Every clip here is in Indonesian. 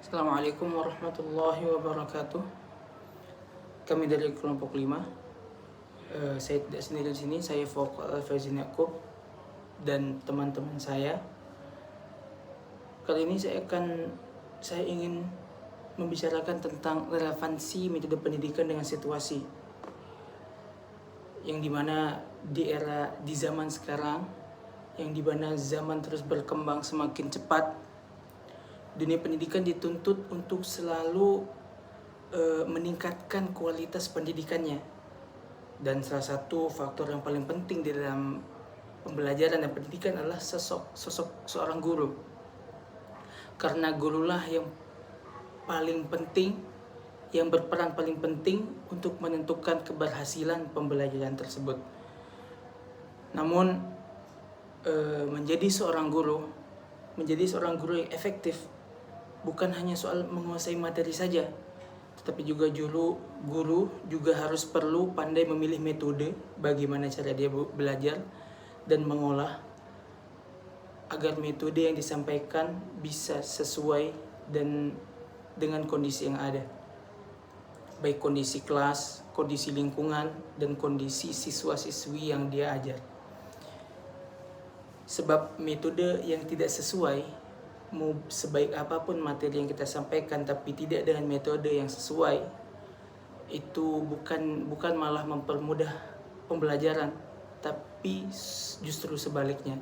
Assalamualaikum warahmatullahi wabarakatuh. Kami dari kelompok 5. Saya tidak sendiri di sini. Saya Fokal Faizin Yakub dan teman-teman saya. Kali ini saya ingin membicarakan tentang relevansi metode pendidikan dengan situasi. Yang dimana di zaman sekarang, yang dimana zaman terus berkembang semakin cepat, dunia pendidikan dituntut untuk selalu meningkatkan kualitas pendidikannya. Dan salah satu faktor yang paling penting di dalam pembelajaran dan pendidikan adalah sosok seorang guru. Karena gurulah yang paling penting, yang berperan paling penting untuk menentukan keberhasilan pembelajaran tersebut. Namun menjadi seorang guru yang efektif bukan hanya soal menguasai materi saja, tetapi juga guru juga harus perlu pandai memilih metode bagaimana cara dia belajar dan mengolah agar metode yang disampaikan bisa sesuai dan dengan kondisi yang ada, baik kondisi kelas, kondisi lingkungan, dan kondisi siswa-siswi yang dia ajar. Sebab metode yang tidak sesuai, mau sebaik apapun materi yang kita sampaikan tapi tidak dengan metode yang sesuai, itu bukan malah mempermudah pembelajaran, tapi justru sebaliknya.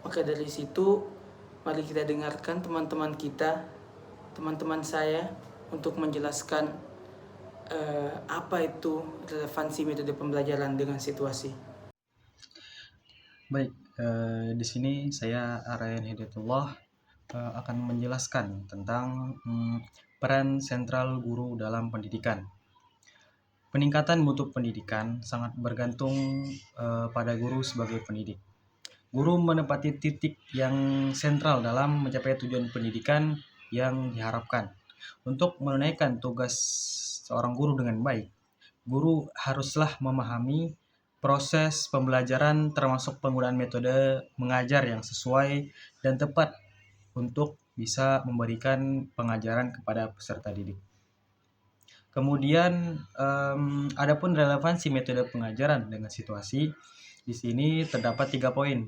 Maka dari situ, mari kita dengarkan teman-teman saya untuk menjelaskan apa itu relevansi metode pembelajaran dengan situasi. Baik, di sini saya Arayan Hidayatullah akan menjelaskan tentang peran sentral guru dalam pendidikan. Peningkatan mutu pendidikan sangat bergantung pada guru sebagai pendidik. Guru menempati titik yang sentral dalam mencapai tujuan pendidikan yang diharapkan. Untuk menunaikan tugas seorang guru dengan baik, guru haruslah memahami proses pembelajaran termasuk penggunaan metode mengajar yang sesuai dan tepat untuk bisa memberikan pengajaran kepada peserta didik. Kemudian adapun relevansi metode pengajaran dengan situasi, di sini terdapat 3 poin.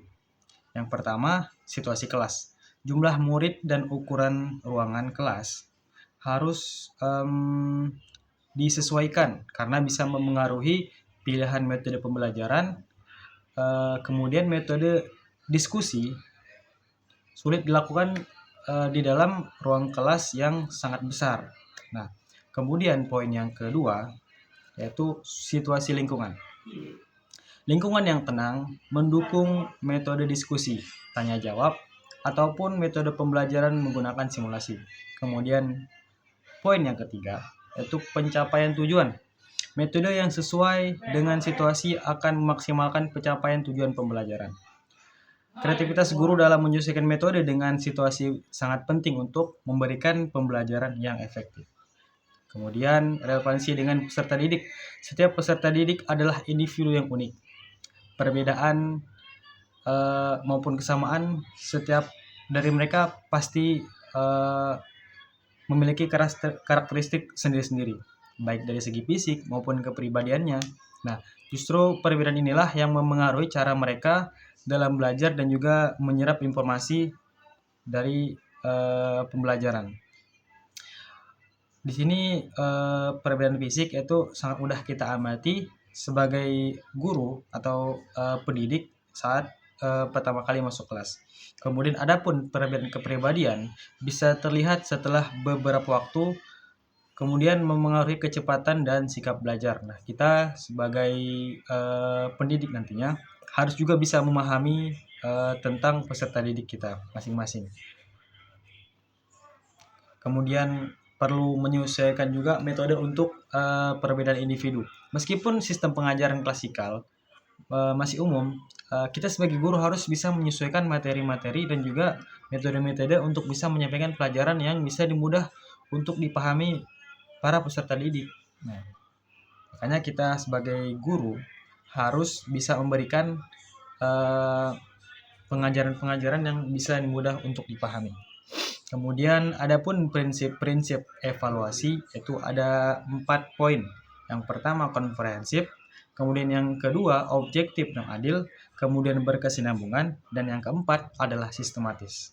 Yang pertama, situasi kelas. Jumlah murid dan ukuran ruangan kelas harus disesuaikan karena bisa memengaruhi pilihan metode pembelajaran. Kemudian metode diskusi sulit dilakukan di dalam ruang kelas yang sangat besar. Nah, kemudian poin yang kedua yaitu situasi lingkungan. Lingkungan yang tenang mendukung metode diskusi, tanya jawab, ataupun metode pembelajaran menggunakan simulasi. Kemudian poin yang ketiga yaitu pencapaian tujuan. Metode yang sesuai dengan situasi akan memaksimalkan pencapaian tujuan pembelajaran. Kreativitas guru dalam menyesuaikan metode dengan situasi sangat penting untuk memberikan pembelajaran yang efektif. Kemudian relevansi dengan peserta didik. Setiap peserta didik adalah individu yang unik. Perbedaan maupun kesamaan setiap dari mereka pasti memiliki karakteristik sendiri-sendiri, baik dari segi fisik maupun kepribadiannya. Nah, justru perbedaan inilah yang memengaruhi cara mereka dalam belajar dan juga menyerap informasi dari pembelajaran. Di sini perbedaan fisik itu sangat mudah kita amati sebagai guru atau pendidik saat pertama kali masuk kelas. Kemudian adapun perbedaan kepribadian bisa terlihat setelah beberapa waktu, kemudian memengaruhi kecepatan dan sikap belajar. Nah, kita sebagai pendidik nantinya harus juga bisa memahami tentang peserta didik kita masing-masing. Kemudian perlu menyesuaikan juga metode untuk perbedaan individu. Meskipun sistem pengajaran klasikal masih umum, kita sebagai guru harus bisa menyesuaikan materi-materi dan juga metode-metode untuk bisa menyampaikan pelajaran yang bisa dimudah untuk dipahami para peserta didik. Nah, makanya kita sebagai guru harus bisa memberikan pengajaran-pengajaran yang bisa mudah untuk dipahami. Kemudian adapun prinsip-prinsip evaluasi itu ada 4 poin. Yang pertama komprehensif, kemudian yang kedua objektif dan adil, kemudian berkesinambungan, dan yang keempat adalah sistematis.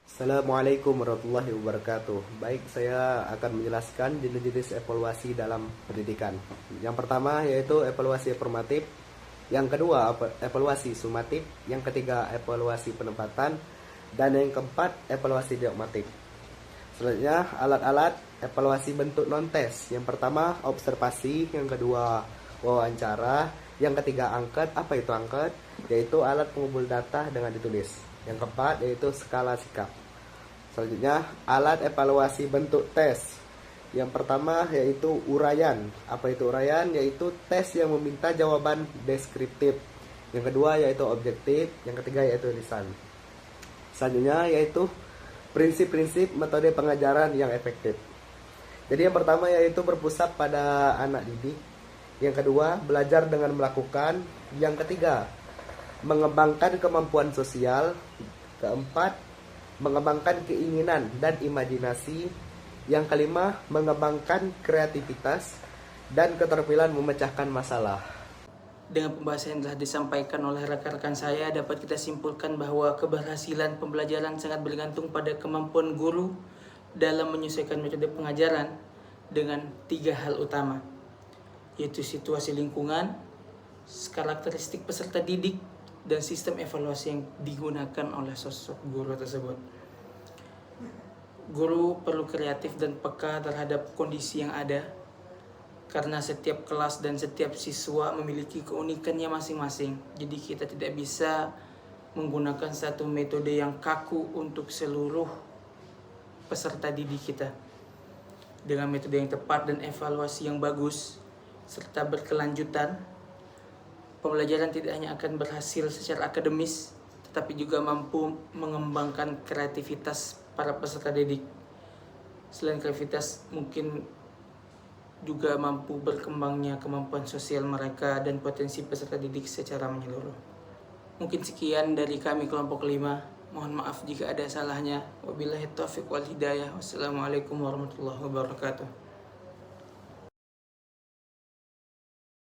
Assalamualaikum warahmatullahi wabarakatuh. Baik, saya akan menjelaskan jenis-jenis evaluasi dalam pendidikan. Yang pertama yaitu evaluasi formatif, yang kedua evaluasi sumatif, yang ketiga evaluasi penempatan, dan yang keempat evaluasi diagnostik. Selanjutnya alat-alat evaluasi bentuk non-tes. Yang pertama observasi, yang kedua wawancara, yang ketiga angket. Apa itu angket? Yaitu alat pengumpul data dengan ditulis. Yang keempat yaitu skala sikap. Selanjutnya alat evaluasi bentuk tes. Yang pertama yaitu uraian. Apa itu uraian? Yaitu tes yang meminta jawaban deskriptif. Yang kedua yaitu objektif. Yang ketiga yaitu lisan. Selanjutnya yaitu prinsip-prinsip metode pengajaran yang efektif. Jadi yang pertama yaitu berpusat pada anak didik. Yang kedua belajar dengan melakukan. Yang ketiga mengembangkan kemampuan sosial. Keempat mengembangkan keinginan dan imajinasi. Yang kelima mengembangkan kreativitas dan keterampilan memecahkan masalah. Dengan pembahasan yang telah disampaikan oleh rekan-rekan saya, dapat kita simpulkan bahwa keberhasilan pembelajaran sangat bergantung pada kemampuan guru dalam menyesuaikan metode pengajaran dengan 3 hal utama, yaitu situasi lingkungan, karakteristik peserta didik, dan sistem evaluasi yang digunakan oleh sosok guru tersebut. Guru perlu kreatif dan peka terhadap kondisi yang ada, karena setiap kelas dan setiap siswa memiliki keunikannya masing-masing. Jadi kita tidak bisa menggunakan satu metode yang kaku untuk seluruh peserta didik kita. Dengan metode yang tepat dan evaluasi yang bagus serta berkelanjutan, pembelajaran tidak hanya akan berhasil secara akademis, tetapi juga mampu mengembangkan kreativitas para peserta didik. Selain kreativitas, mungkin juga mampu berkembangnya kemampuan sosial mereka dan potensi peserta didik secara menyeluruh. Mungkin sekian dari kami kelompok 5. Mohon maaf jika ada salahnya. Wabillahi taufiq wal hidayah. Wassalamualaikum warahmatullahi wabarakatuh.